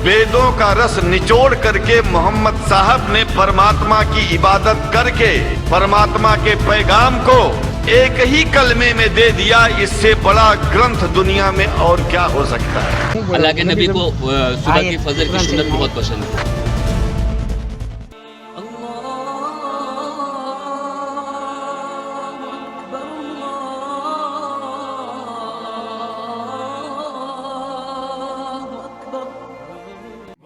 वेदों का रस निचोड़ करके मोहम्मद साहब ने परमात्मा की इबादत करके परमात्मा के पैगाम को एक ही कलमे में दे दिया। इससे बड़ा ग्रंथ दुनिया में और क्या हो सकता है। अल्लाह के नबी को सुबह की फजर की सुन्नत बहुत पसंद है।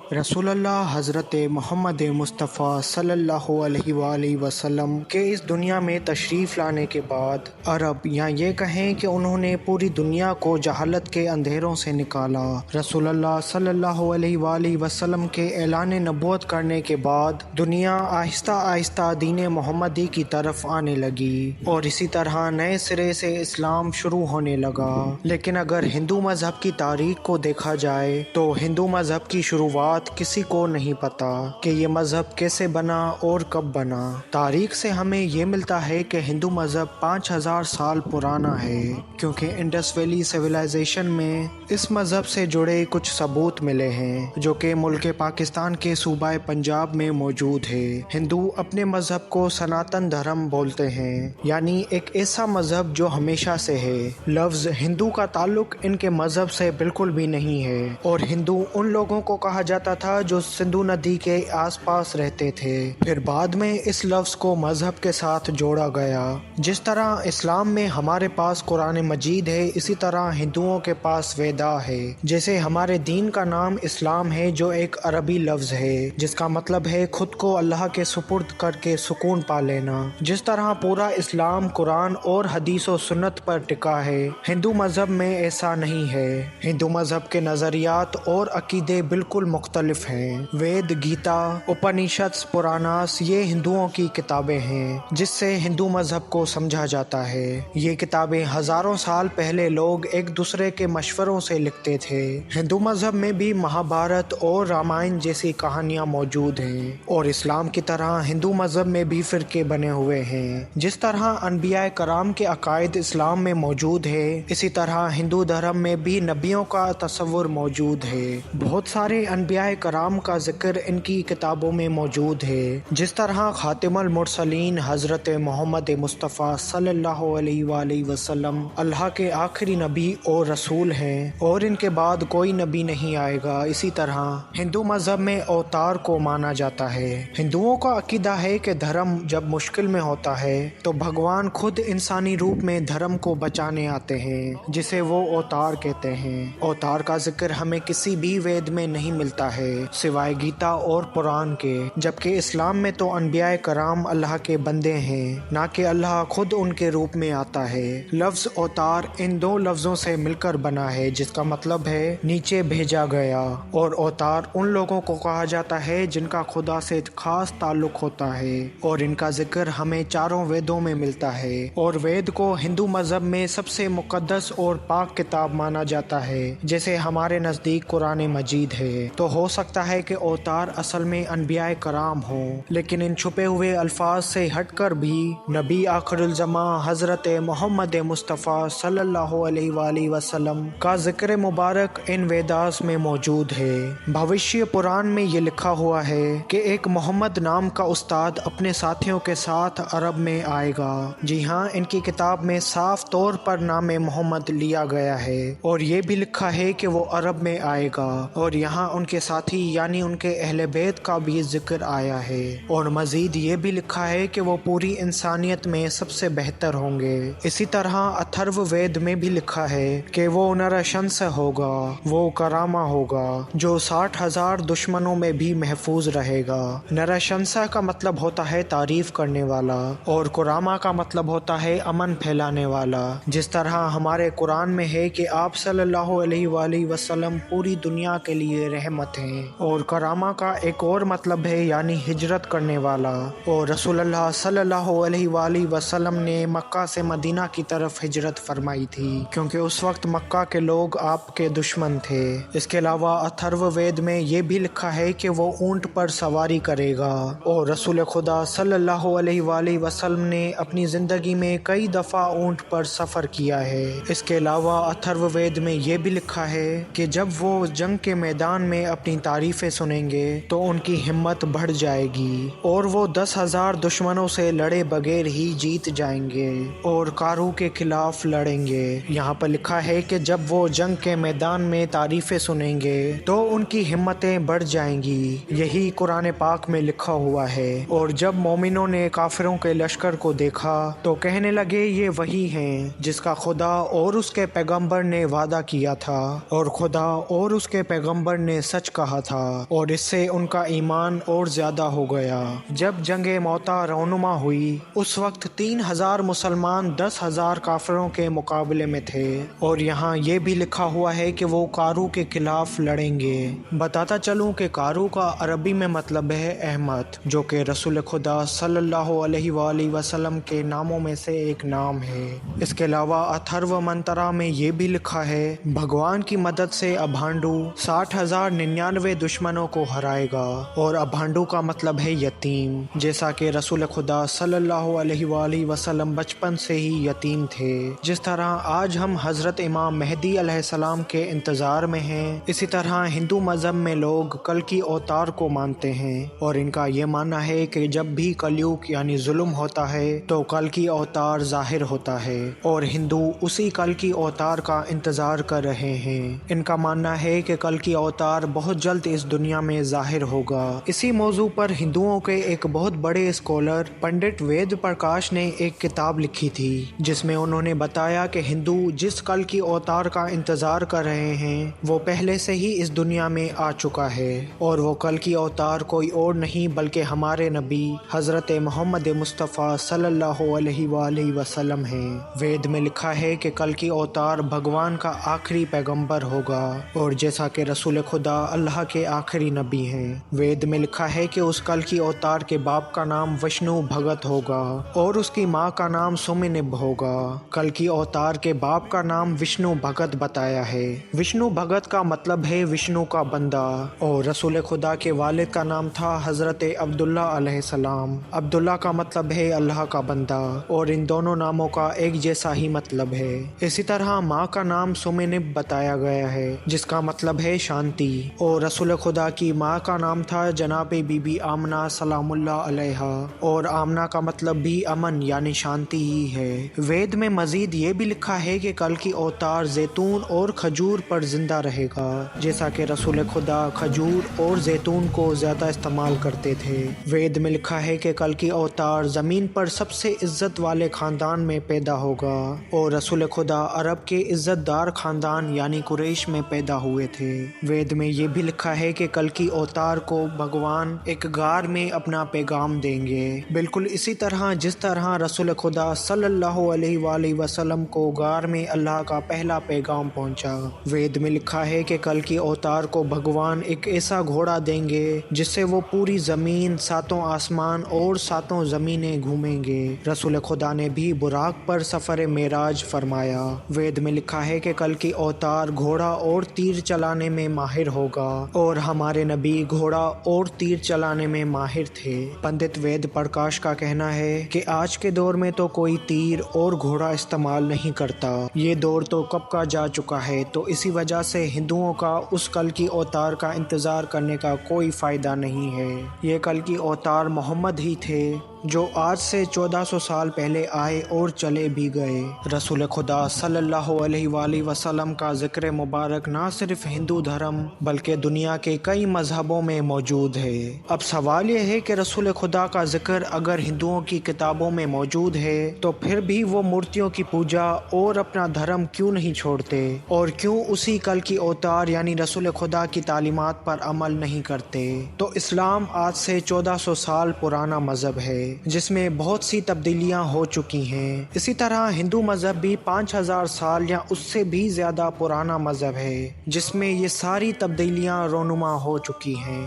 रसूलुल्लाह हज़रत मोहम्मद मुस्तफ़ा सल्लल्लाहु अलैहि वसल्लम के इस दुनिया में तशरीफ़ लाने के बाद अरब या ये कहें कि उन्होंने पूरी दुनिया को जहालत के अंधेरों से निकाला। रसूलुल्लाह सल्लल्लाहु अलैहि वसल्लम के ऐलान नबूवत करने के बाद दुनिया आहिस्ता आहिस्ता दीन मोहम्मदी की तरफ आने लगी और इसी तरह नए सिरे से इस्लाम शुरू होने लगा। लेकिन अगर हिंदू मज़हब की तारीख को देखा जाए तो हिंदू मज़हब की शुरुआत किसी को नहीं पता कि ये मज़हब कैसे बना और कब बना। तारीख से हमें ये मिलता है कि हिंदू मज़हब 5000 साल पुराना है, क्योंकि इंडस वैली सिविलाइजेशन में इस मज़हब से जुड़े कुछ सबूत मिले हैं जो कि मुल्क पाकिस्तान के सूबा पंजाब में मौजूद है। हिंदू अपने मज़हब को सनातन धर्म बोलते हैं, यानी एक ऐसा मज़हब जो हमेशा से है। लफ्ज़ हिंदू का ताल्लुक इनके मज़हब से बिल्कुल भी नहीं है और हिंदू उन लोगों को कहा जाता था जो सिंधु नदी के आसपास रहते थे। फिर बाद में इस लफ्ज़ को मज़हब के साथ जोड़ा गया। जिस तरह इस्लाम में हमारे पास कुरान मजीद है, इसी तरह हिंदुओं के पास वेदा है। जैसे हमारे दीन का नाम इस्लाम है, जो एक अरबी लफ्ज़ है जिसका मतलब है खुद को अल्लाह के सुपुर्द करके सुकून पा लेना। जिस तरह पूरा इस्लाम कुरान और हदीस और सुन्नत पर टिका है, हिंदू मज़हब में ऐसा नहीं है। हिंदू मज़हब के नज़रियात और अकीदे बिल्कुल मुख्तलिफ हैं। वेद, गीता, उपनिषद, पुराणास ये हिंदुओं की किताबें हैं जिससे हिंदू मज़हब को समझा जाता है। ये किताबें हज़ारों साल पहले लोग एक दूसरे के मशवरों से लिखते थे। हिंदू मज़हब में भी महाभारत और रामायण जैसी कहानियाँ मौजूद हैं और इस्लाम की तरह हिंदू मज़हब में भी फ़िरके बने हुए हैं। जिस तरह अनबिया कराम के अकायद इस्लाम में मौजूद है, इसी तरह हिंदू धर्म में भी नबियों का तस्वुर मौजूद है। बहुत सारे अनबिया कराम का जिक्र इनकी किताबों में मौजूद है। जिस तरह खातिमुल मुरसलीन हज़रत मोहम्मद मुस्तफ़ा सल्लल्लाहु अलैहि वसल्लम अल्लाह के आखिरी नबी और रसूल हैं और इनके बाद कोई नबी नहीं आएगा, इसी तरह हिंदू मज़हब में अवतार को माना जाता है। हिंदुओं का अकीदा है कि धर्म जब मुश्किल में होता है तो भगवान खुद इंसानी रूप में धर्म को बचाने आते हैं, जिसे वो अवतार कहते हैं। अवतार का जिक्र हमें किसी भी वेद में नहीं मिलता है सिवाय गीता और कुरान के, जबकि इस्लाम में तो अनबिया कराम अल्लाह के बंदे हैं, ना कि अल्लाह खुद उनके रूप में आता है। लफ्ज़ अवतार इन दो लफ्ज़ों से मिलकर बना है, जिसका मतलब है नीचे भेजा गया। और अवतार उन लोगों को कहा जाता है जिनका खुदा से खास ताल्लुक होता है और इनका जिक्र हमें चारों वेदों में मिलता है। और वेद को हिंदू मज़हब में सबसे मुक़द्दस और पाक किताब माना जाता है, जैसे हमारे नज़दीक कुरान मजीद है। तो हो सकता है कि अवतार असल में अनबिया कराम हो, लेकिन इन छुपे हुए अल्फाज से हटकर भी नबी आखिरुल ज़मा हज़रत मोहम्मद मुस्तफ़ा सल्लल्लाहु अलैहि वसल्लम का जिक्र मुबारक इन वेदास में मौजूद है। भविष्य पुराण में ये लिखा हुआ है कि एक मोहम्मद नाम का उस्ताद अपने साथियों के साथ अरब में आएगा। जी हाँ, इनकी किताब में साफ तौर पर नाम मोहम्मद लिया गया है और ये भी लिखा है कि वो अरब में आएगा और यहाँ उनके साथी यानी उनके अहले बैत का भी जिक्र आया है। और मजीद ये भी लिखा है कि वो पूरी इंसानियत में सबसे बेहतर होंगे। इसी तरह अथर्व वेद में भी लिखा है कि वो नरशंस होगा, वो करामा होगा जो 60,000 दुश्मनों में भी महफूज रहेगा। नरशंसा का मतलब होता है तारीफ करने वाला और कुरामा का मतलब होता है अमन फैलाने वाला। जिस तरह हमारे कुरान में है कि आप सल्लल्लाहु अलैहि वसल्लम पूरी दुनिया के लिए रहमत हैं, और करामा का एक और मतलब है यानी हिजरत करने वाला। और रसूलुल्लाह सल्लल्लाहु अलैहि वसल्लम ने मक्का से मदीना की तरफ हिजरत फरमाई थी, क्योंकि उस वक्त मक्का के लोग आपके दुश्मन थे। इसके अलावा अथर्व वेद में ये भी लिखा है कि वो ऊंट पर सवारी करेगा। और रसूल खुदा सल्लल्लाहु अलैहि वसल्लम ने अपनी ज़िंदगी में कई दफ़ा ऊंट पर सफ़र किया है। इसके अलावा अथर्व वेद में ये भी लिखा है कि जब वो जंग के मैदान में اپنی تعریفیں سنیں گے تو ان کی ہمت بڑھ جائے گی اور وہ 10,000 دشمنوں سے لڑے بغیر ہی جیت جائیں گے اور کارو کے خلاف لڑیں گے۔ یہاں پر لکھا ہے کہ جب وہ جنگ کے میدان میں تعریفیں سنیں گے تو ان کی ہمتیں بڑھ جائیں گی، یہی قرآن پاک میں لکھا ہوا ہے۔ اور جب مومنوں نے کافروں کے لشکر کو دیکھا تو کہنے لگے یہ وہی ہیں جس کا خدا اور اس کے پیغمبر نے وعدہ کیا تھا، اور خدا اور اس کے پیغمبر نے سچ کہا تھا، اور اس سے ان کا ایمان اور زیادہ ہو گیا۔ جب جنگ موتا رونما ہوئی اس وقت 3,000 مسلمان 10,000 کافروں کے مقابلے میں تھے، اور یہاں یہ بھی لکھا ہوا ہے کہ وہ کارو کے خلاف لڑیں گے۔ بتاتا چلوں کہ کارو کا عربی میں مطلب ہے احمد، جو کہ رسول خدا صلی اللہ علیہ وآلہ وسلم کے ناموں میں سے ایک نام ہے۔ اس کے علاوہ اتھرو منترا میں یہ بھی لکھا ہے بھگوان کی مدد سے ابھانڈو 60,099 دشمنوں کو ہرائے گا، اور ابھانڈو کا مطلب ہے یتیم، جیسا کہ رسول خدا صلی اللہ علیہ وآلہ وسلم بچپن سے ہی یتیم تھے۔ جس طرح آج ہم حضرت امام مہدی علیہ السلام کے انتظار میں ہیں، اسی طرح ہندو مذہب میں لوگ کل کی اوتار کو مانتے ہیں، اور ان کا یہ ماننا ہے کہ جب بھی کلیوگ یعنی ظلم ہوتا ہے تو کل کی اوتار ظاہر ہوتا ہے، اور ہندو اسی کل کی اوتار کا انتظار کر رہے ہیں۔ ان کا ماننا ہے کہ کل کی اوتار بہت جلد اس دنیا میں ظاہر ہوگا۔ اسی موضوع پر ہندوؤں کے ایک بہت بڑے اسکالر پنڈت وید پرکاش نے ایک کتاب لکھی تھی، جس میں انہوں نے بتایا کہ ہندو جس کل کی اوتار کا انتظار کر رہے ہیں وہ پہلے سے ہی اس دنیا میں آ چکا ہے، اور وہ کل کی اوتار کوئی اور نہیں بلکہ ہمارے نبی حضرت محمد مصطفیٰ صلی اللہ علیہ وآلہ وسلم ہیں۔ وید میں لکھا ہے کہ کل کی اوتار بھگوان کا آخری پیغمبر ہوگا، اور جیسا کہ رسول خدا اللہ کے آخری نبی ہیں۔ وید میں لکھا ہے کہ اس کل کی اوتار کے باپ کا نام وشنو بھگت ہوگا اور اس کی ماں کا نام سومنب ہوگا۔ کل کی اوتار کے باپ کا نام وشنو بھگت بتایا ہے۔ وشنو بھگت کا مطلب ہے وشنو کا بندہ، اور رسول خدا کے والد کا نام تھا حضرت عبداللہ علیہ السلام۔ عبداللہ کا مطلب ہے اللہ کا بندہ، اور ان دونوں ناموں کا ایک جیسا ہی مطلب ہے۔ اسی طرح ماں کا نام سومنب بتایا گیا ہے، جس کا مطلب ہے شانتی، اور رسول خدا کی ماں کا نام تھا جناب بی بی آمنہ سلام اللہ علیہا، اور آمنہ کا مطلب بھی امن یعنی شانتی ہی ہے۔ وید میں مزید یہ بھی لکھا ہے کہ کل کی اوتار زیتون اور کھجور پر زندہ رہے گا، جیسا کہ رسول خدا کھجور اور زیتون کو زیادہ استعمال کرتے تھے۔ وید میں لکھا ہے کہ کل کی اوتار زمین پر سب سے عزت والے خاندان میں پیدا ہوگا، اور رسول خدا عرب کے عزت دار خاندان یعنی قریش میں پیدا ہوئے تھے۔ وید میں یہ بھی لکھا ہے کہ کل کی اوتار کو بھگوان ایک غار میں اپنا پیغام دیں گے، بالکل اسی طرح جس طرح رسول خدا صلی اللہ علیہ وآلہ وسلم کو غار میں اللہ کا پہلا پیغام پہنچا۔ وید میں لکھا ہے کہ کل کی اوتار کو بھگوان ایک ایسا گھوڑا دیں گے جس سے وہ پوری زمین، ساتوں آسمان اور ساتوں زمینیں گھومیں گے۔ رسول خدا نے بھی براق پر سفر معراج فرمایا۔ وید میں لکھا ہے کہ کل کی اوتار گھوڑا اور تیر چلانے میں ماہر ہوگا، اور ہمارے نبی گھوڑا اور تیر چلانے میں ماہر تھے۔ پنڈت وید پرکاش کا کہنا ہے کہ آج کے دور میں تو کوئی تیر اور گھوڑا استعمال نہیں کرتا، یہ دور تو کب کا جا چکا ہے، تو اسی وجہ سے ہندوؤں کا اس کل کی اوتار کا انتظار کرنے کا کوئی فائدہ نہیں ہے۔ یہ کل کی اوتار محمد ہی تھے جو آج سے 1400 سال پہلے آئے اور چلے بھی گئے۔ رسول خدا صلی اللہ علیہ وآلہ وسلم کا ذکر مبارک نہ صرف ہندو دھرم بلکہ دنیا کے کئی مذہبوں میں موجود ہے۔ اب سوال یہ ہے کہ رسول خدا کا ذکر اگر ہندوؤں کی کتابوں میں موجود ہے تو پھر بھی وہ مورتیوں کی پوجا اور اپنا دھرم کیوں نہیں چھوڑتے، اور کیوں اسی کل کی اوتار یعنی رسول خدا کی تعلیمات پر عمل نہیں کرتے؟ تو اسلام آج سے 1400 سال پرانا مذہب ہے جس میں بہت سی تبدیلیاں ہو چکی ہیں۔ اسی طرح ہندو مذہب بھی 5000 سال یا اس سے بھی زیادہ پرانا مذہب ہے جس میں یہ ساری تبدیلیاں رونما ہو چکی ہیں۔